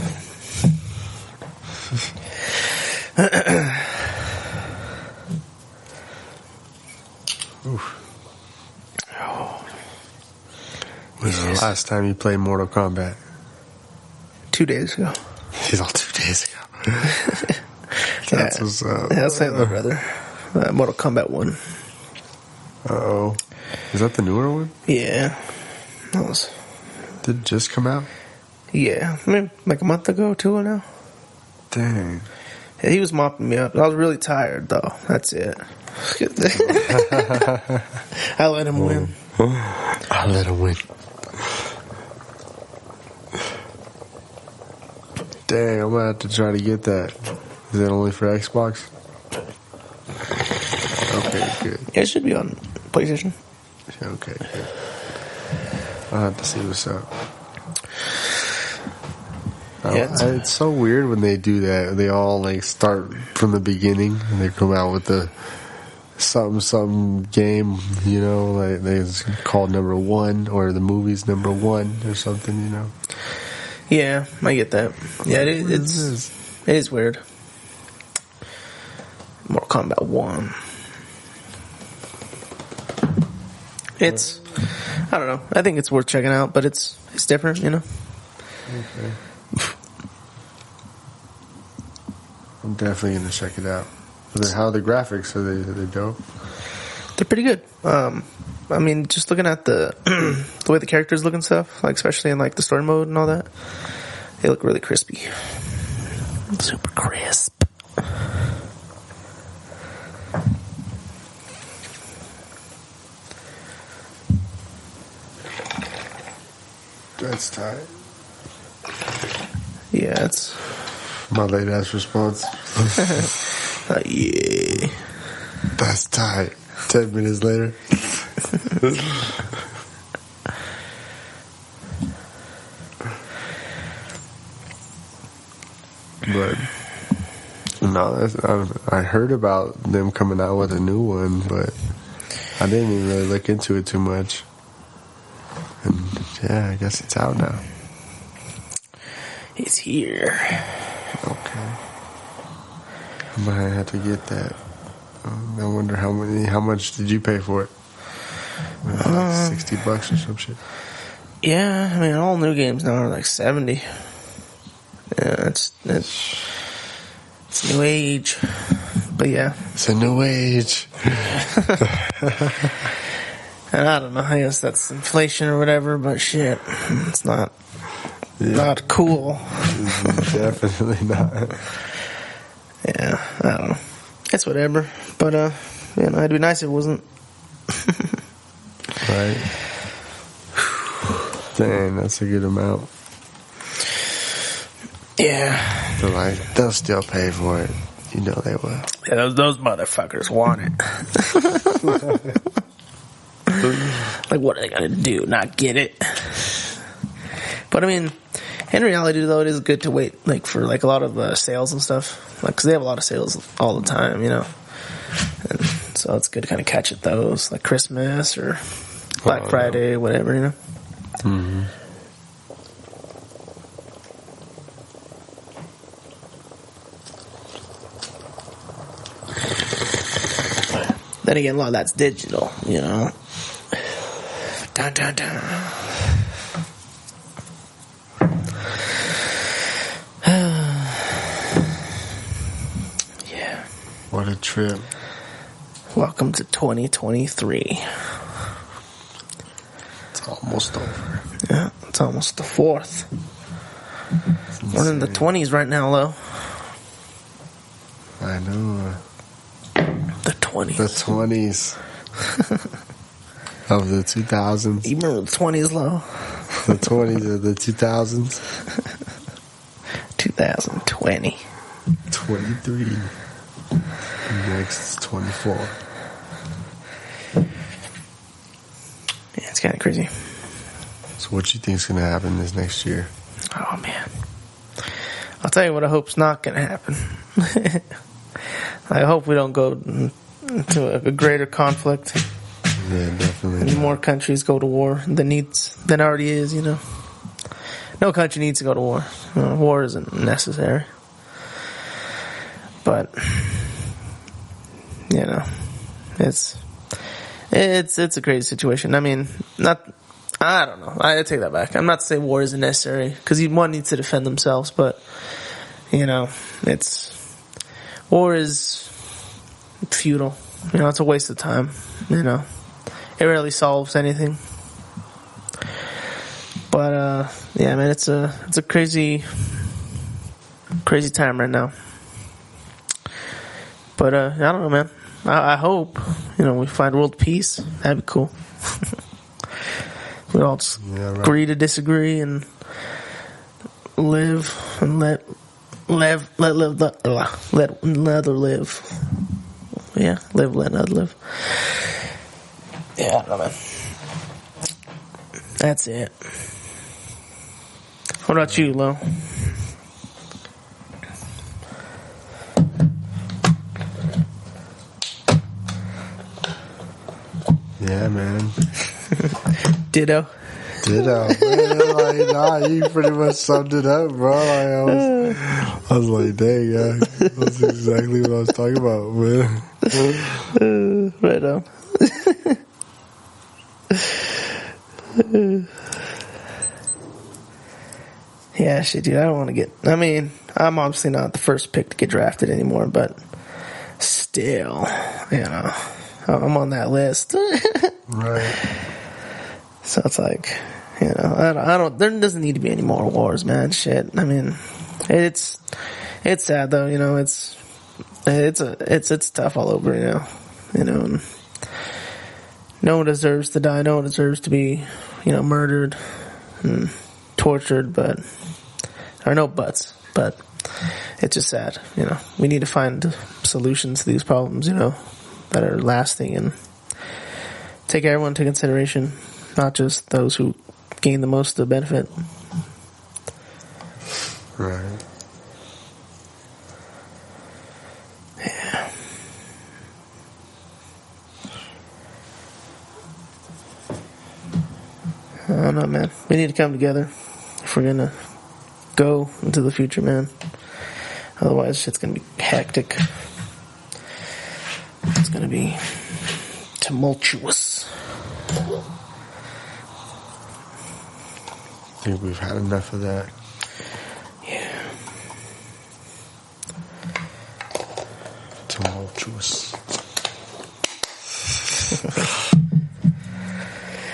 Speaker 1: When was the last time you played Mortal Kombat?
Speaker 2: 2 days ago.
Speaker 1: He's all 2 days ago. That's what's up.
Speaker 2: Yeah, I'll say my brother. Mortal Kombat 1.
Speaker 1: Uh-oh. Is that the newer one?
Speaker 2: Yeah. That was...
Speaker 1: Did it just come out?
Speaker 2: Yeah. Maybe like a month ago, 2 or now.
Speaker 1: Dang.
Speaker 2: Yeah, he was mopping me up. I was really tired, though. That's it. I let him win.
Speaker 1: I let him win. Dang, I'm gonna have to try to get that. Is that only for Xbox? Okay, good.
Speaker 2: Yeah, it should be on PlayStation.
Speaker 1: Okay, good. I'll have to see what's up.
Speaker 2: Yeah,
Speaker 1: It's so weird when they do that. They all like start from the beginning and they come out with the something game, like it's called number 1 or the movie's number 1 or something,
Speaker 2: Yeah, I get that. Yeah, it is weird. Mortal Kombat 1. It's, I don't know. I think it's worth checking out, but it's different,
Speaker 1: Okay. I'm definitely gonna check it out. How are the graphics? Are they dope?
Speaker 2: They're pretty good. I mean, just looking at the the way the characters look and stuff, like especially in like the story mode and all that, they look really crispy, super crisp.
Speaker 1: That's tight.
Speaker 2: Yeah, it's
Speaker 1: My late ass response.
Speaker 2: yeah.
Speaker 1: That's tight. 10 minutes later. But no, I heard about them coming out with a new one, but I didn't even really look into it too much. And yeah, I guess it's out now.
Speaker 2: It's here.
Speaker 1: Okay. I might have to get that. I wonder how much did you pay for it? $60 or some shit.
Speaker 2: Yeah, I mean, all new games now are like 70. Yeah, it's new age. But yeah.
Speaker 1: It's a new age.
Speaker 2: And I don't know, I guess that's inflation or whatever, but shit, it's not cool.
Speaker 1: Definitely not.
Speaker 2: Yeah, I don't know. It's whatever. But, it'd be nice if it wasn't.
Speaker 1: Right. Dang, that's a good amount.
Speaker 2: Yeah.
Speaker 1: They're like, they'll still pay for it. You know they will.
Speaker 2: Yeah, those motherfuckers want it. Like, what are they gonna do? Not get it? But I mean, in reality, though, it is good to wait, like, for like a lot of sales and stuff, like, because they have a lot of sales all the time, you know. And so it's good to kind of catch at those, like Christmas or Black Friday, whatever, you know.
Speaker 1: Mm-hmm.
Speaker 2: Then again, a lot of that's digital, you know. Dun, dun, dun. Yeah.
Speaker 1: What a trip.
Speaker 2: Welcome to 2023.
Speaker 1: It's almost over.
Speaker 2: Yeah, it's almost the 4th. We're in the 20s right now, though.
Speaker 1: I know.
Speaker 2: The 20s.
Speaker 1: The 20s. Of the 2000s.
Speaker 2: You remember the 20s, Lo?
Speaker 1: The 20s of the 2000s.
Speaker 2: 2020.
Speaker 1: 23. Next is 24.
Speaker 2: Yeah, it's kind of crazy.
Speaker 1: So what you think's gonna happen this next year?
Speaker 2: Oh, man. I'll tell you what I hope's not going to happen. I hope we don't go into a greater conflict.
Speaker 1: Yeah, definitely.
Speaker 2: Any more countries go to war than already is, you know. No country needs to go to war. War isn't necessary. But, you know, it's a crazy situation. I mean, I don't know. I take that back. I'm not saying war isn't necessary, because one needs to defend themselves, but, you know, war is futile. You know, it's a waste of time, you know. It rarely solves anything. But, yeah, man, it's a crazy time right now. But, I don't know, man. I hope, you know, we find world peace. That'd be cool. We all just agree to disagree and live and let another live. Yeah, live, let another live. Yeah, I don't know, man. That's it. What about you, Lo?
Speaker 1: Yeah, man.
Speaker 2: Ditto.
Speaker 1: Man. Like, nah, you pretty much summed it up, bro. Like, I was like, dang, yeah. That's exactly what I was talking about, man.
Speaker 2: Right on. Yeah, shit, dude. I don't want to get. I mean, I'm obviously not the first pick to get drafted anymore, but still, you know, I'm on that list.
Speaker 1: Right.
Speaker 2: So it's like, you know, I don't. There doesn't need to be any more wars, man. Shit. I mean, it's sad though. You know, it's tough all over. You know, and no one deserves to die. No one deserves to be, you know, murdered and tortured. But there are no buts. But it's just sad. You know, we need to find solutions to these problems. You know, that are lasting and take everyone into consideration, not just those who gain the most of the benefit.
Speaker 1: Right.
Speaker 2: Yeah. I don't know, man. We need to come together if we're gonna go into the future, man. Otherwise, shit's gonna be hectic. It's gonna be tumultuous.
Speaker 1: I think we've had enough of that.
Speaker 2: Yeah.
Speaker 1: Tumultuous.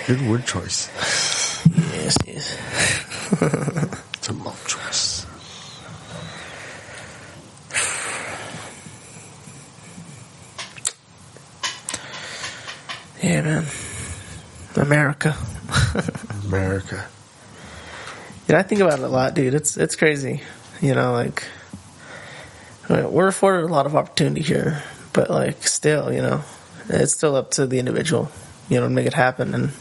Speaker 1: Good word choice.
Speaker 2: Yes, yes.
Speaker 1: Tumultuous.
Speaker 2: Yeah, man. America.
Speaker 1: America.
Speaker 2: I think about it a lot, dude. It's crazy. Like, we're afforded a lot of opportunity here, but like, still, it's still up to the individual, to make it happen, and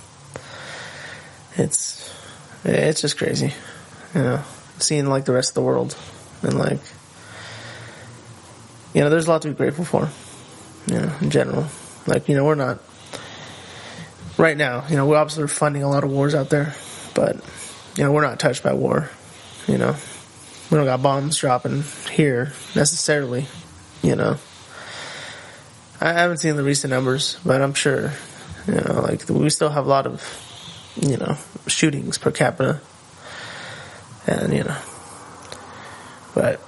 Speaker 2: it's just crazy, seeing like the rest of the world, and like, there's a lot to be grateful for, in general. Like, we're not right now. We obviously are funding a lot of wars out there, but we're not touched by war. We don't got bombs dropping here necessarily. I haven't seen the recent numbers, but I'm sure, like we still have a lot of, shootings per capita, and but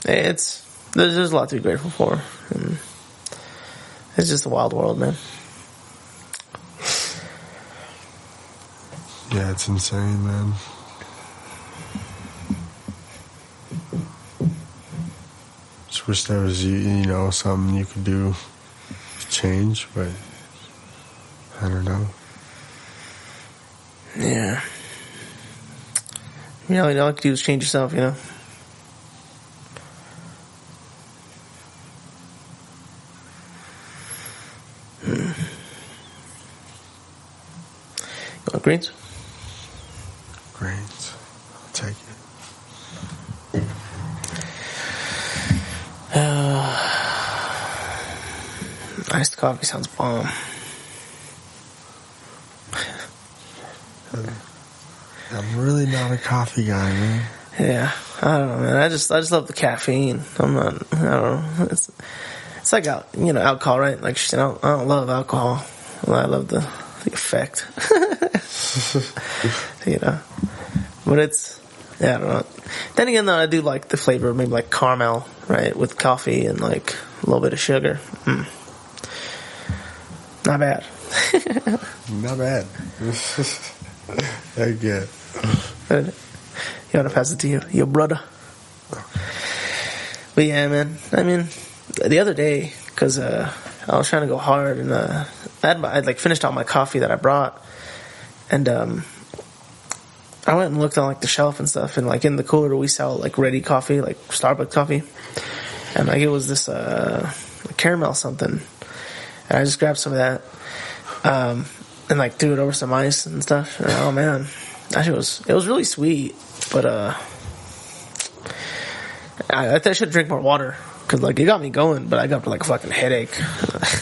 Speaker 2: there's a lot to be grateful for, and it's just a wild world, man.
Speaker 1: Yeah, it's insane, man. Just wish there was, something you could do to change, but I don't know.
Speaker 2: Yeah. All you can do is change yourself, You want greens?
Speaker 1: Greens. I'll take it.
Speaker 2: Iced coffee sounds bomb.
Speaker 1: I'm really not a coffee guy, man.
Speaker 2: Yeah, I don't know, man. I just love the caffeine. I don't know. It's like alcohol, right? Like, I don't love alcohol. Well, I love the effect. But I don't know. Then again, though, I do like the flavor, maybe like caramel, right, with coffee and like a little bit of sugar. Not bad.
Speaker 1: Not bad. Heck yeah.
Speaker 2: You want to pass it to your brother? But yeah, man. I mean, the other day, because I was trying to go hard, and I'd like finished all my coffee that I brought, and I went and looked on like the shelf and stuff, and like in the cooler we sell like ready coffee, like Starbucks coffee, and like it was this caramel something, and I just grabbed some of that, and like threw it over some ice and stuff. And, oh man, it was really sweet, but I think I should drink more water, because like it got me going, but I got like a fucking headache.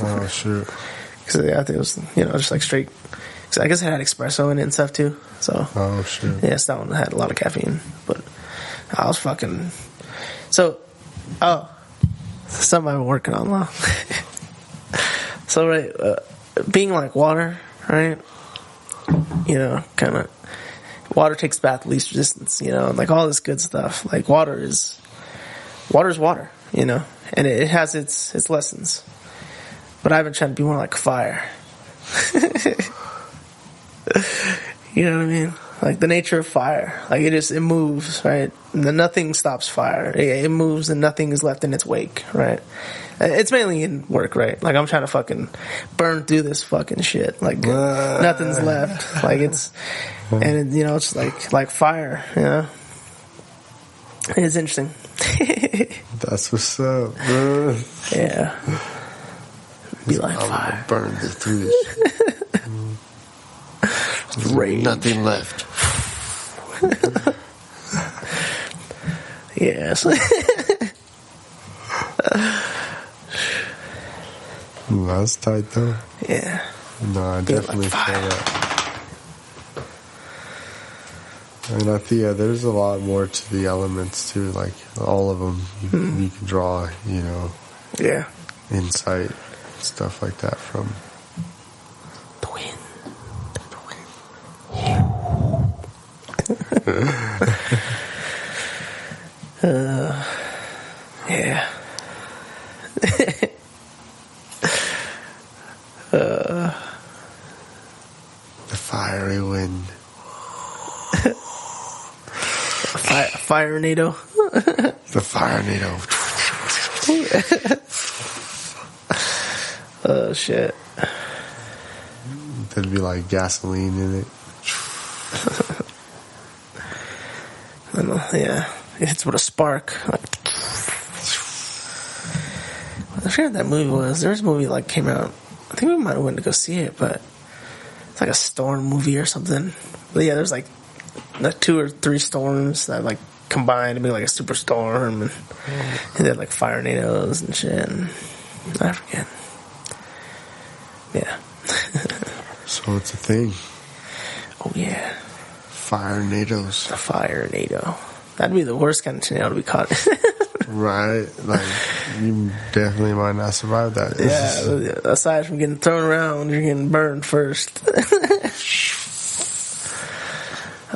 Speaker 1: Oh shit.
Speaker 2: Because I think it was just like straight. Cause I guess it had espresso in it and stuff too. So
Speaker 1: oh shit.
Speaker 2: Yes, that one had a lot of caffeine, but I was fucking. So something I've been working on long. So right, being like water, right? Kind of water takes bath least resistance, and like all this good stuff. Like water is water, and it has its lessons. But I've been trying to be more like fire. You know what I mean? Like the nature of fire. Like it moves, right? And then nothing stops fire. It moves and nothing is left in its wake, right? It's mainly in work, right? Like I'm trying to fucking burn through this fucking shit. Like nothing's left. Like it's it's like fire, It's interesting.
Speaker 1: That's what's up, bro.
Speaker 2: Yeah. Be like fire.
Speaker 1: Burn through this.
Speaker 2: Rage.
Speaker 1: Nothing left.
Speaker 2: Yes.
Speaker 1: That's tight though.
Speaker 2: Yeah.
Speaker 1: No, I definitely feel that. And I think there's a lot more to the elements too. Like all of them, you can draw,
Speaker 2: Yeah.
Speaker 1: insight stuff like that from.
Speaker 2: The wind. Yeah.
Speaker 1: The fiery wind.
Speaker 2: Fire-nado.
Speaker 1: The fire-nado.
Speaker 2: Oh, shit.
Speaker 1: There'd be like gasoline in it.
Speaker 2: Yeah. It hits with a spark. Like, I forget what that movie was. There was a movie like came out. I think we might have went to go see it, but it's like a storm movie or something. But yeah, there's like 2 or 3 storms that like combined to make like a superstorm, and they had like fire tornadoes and shit. And I forget. Yeah.
Speaker 1: So it's a thing.
Speaker 2: Oh yeah.
Speaker 1: Fire tornadoes.
Speaker 2: A fire tornado. That'd be the worst kind of tornado to be caught.
Speaker 1: Right? Like, you definitely might not survive that.
Speaker 2: Yeah, aside from getting thrown around, you're getting burned first.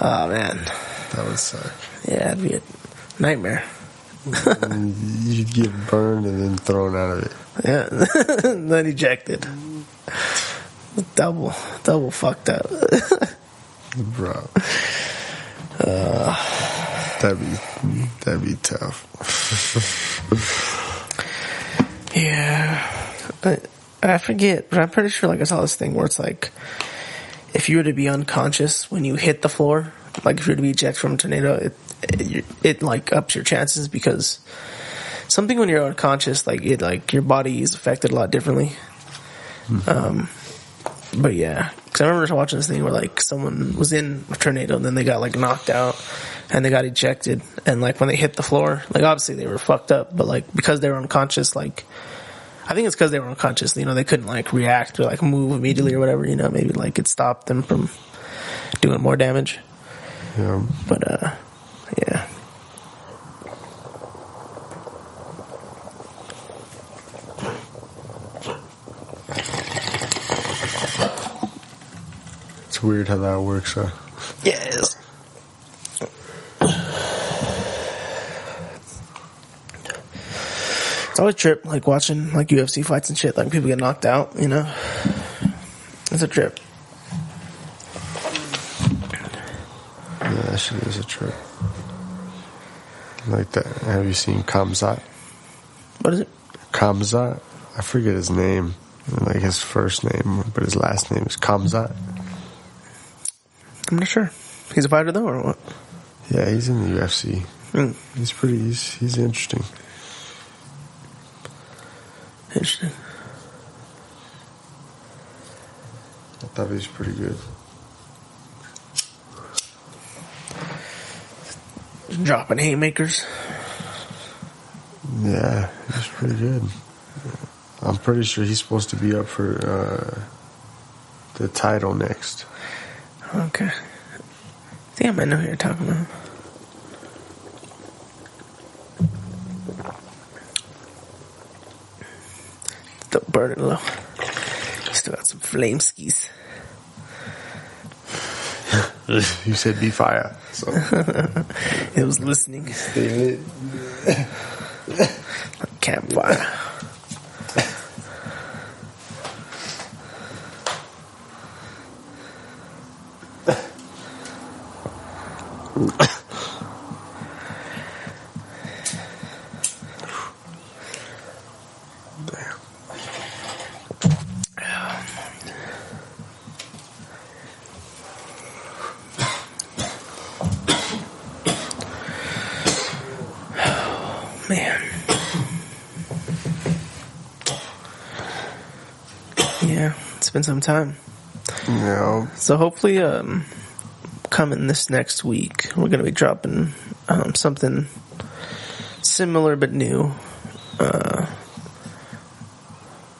Speaker 2: Oh, man.
Speaker 1: That would suck.
Speaker 2: Yeah, it'd be a nightmare.
Speaker 1: You'd get burned and then thrown out of it.
Speaker 2: Yeah, then ejected. Double fucked up.
Speaker 1: Bro. That'd be tough.
Speaker 2: Yeah. I forget, but I'm pretty sure like I saw this thing where it's like if you were to be unconscious when you hit the floor, like if you were to be ejected from a tornado, it like ups your chances, because something when you're unconscious, like your body is affected a lot differently. But yeah, because I remember watching this thing where like someone was in a tornado and then they got like knocked out and they got ejected, and like when they hit the floor, like obviously they were fucked up, but like because they were unconscious, like I think it's because they were unconscious, they couldn't like react or like move immediately or whatever, maybe like it stopped them from doing more damage.
Speaker 1: Yeah.
Speaker 2: But yeah.
Speaker 1: It's weird how that works, huh?
Speaker 2: Yeah, it is. It's always a trip, like watching like UFC fights and shit, like people get knocked out, It's a trip.
Speaker 1: Yeah, that shit is a trip. Like that. Have you seen Kamzat?
Speaker 2: What is it?
Speaker 1: Kamzat? I forget his name. Like his first name, but his last name is Kamzat.
Speaker 2: I'm not sure. He's a fighter though, or what?
Speaker 1: Yeah, he's in the UFC. He's interesting.
Speaker 2: Interesting.
Speaker 1: I thought he was pretty good.
Speaker 2: Dropping haymakers.
Speaker 1: Yeah, he's pretty good. I'm pretty sure he's supposed to be up for the title next.
Speaker 2: Okay. I think I might know who you're talking about. Don't burn it low. Still got some flame skis.
Speaker 1: You said be fire. So.
Speaker 2: It was listening.
Speaker 1: Stay lit.
Speaker 2: Campfire. Man. Yeah, it's been some time.
Speaker 1: Yeah.
Speaker 2: So hopefully, coming this next week, we're going to be dropping something similar but new.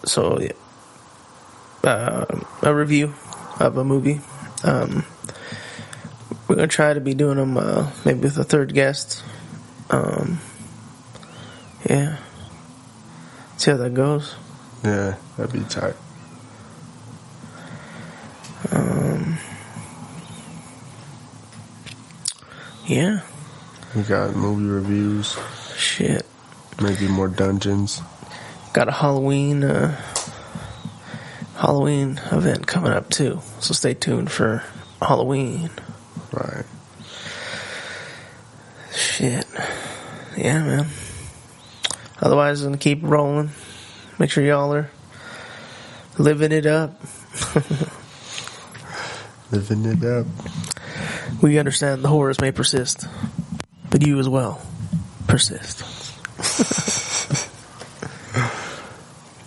Speaker 2: So, a review of a movie. We're going to try to be doing them maybe with a third guest. Yeah. See how that goes.
Speaker 1: Yeah, that'd be tight.
Speaker 2: Yeah.
Speaker 1: We got movie reviews.
Speaker 2: Shit.
Speaker 1: Maybe more dungeons.
Speaker 2: Got a Halloween event coming up too. So stay tuned for Halloween.
Speaker 1: Right.
Speaker 2: Shit. Yeah, man. Otherwise, I'm gonna keep rolling. Make sure y'all are living it up.
Speaker 1: Living it up.
Speaker 2: We understand the horrors may persist, but you as well persist.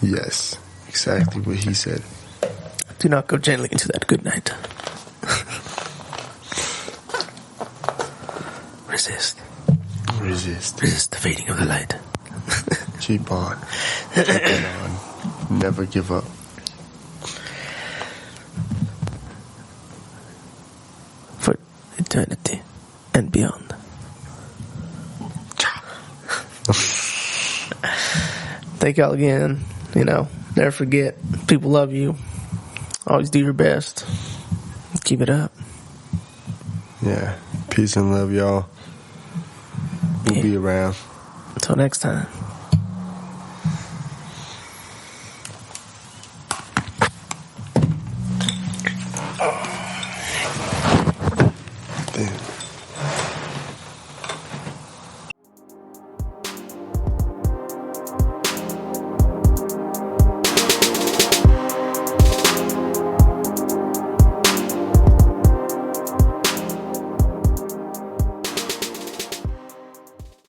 Speaker 1: Yes, exactly what he said.
Speaker 2: Do not go gently into that good night. Resist. Resist the fading of the light.
Speaker 1: Keep on. Keep on. Never give up.
Speaker 2: For eternity and beyond. Thank y'all again. You know, never forget, people love you. Always do your best. Keep it up.
Speaker 1: Yeah. Peace and love, y'all. We'll be around.
Speaker 2: Until next time.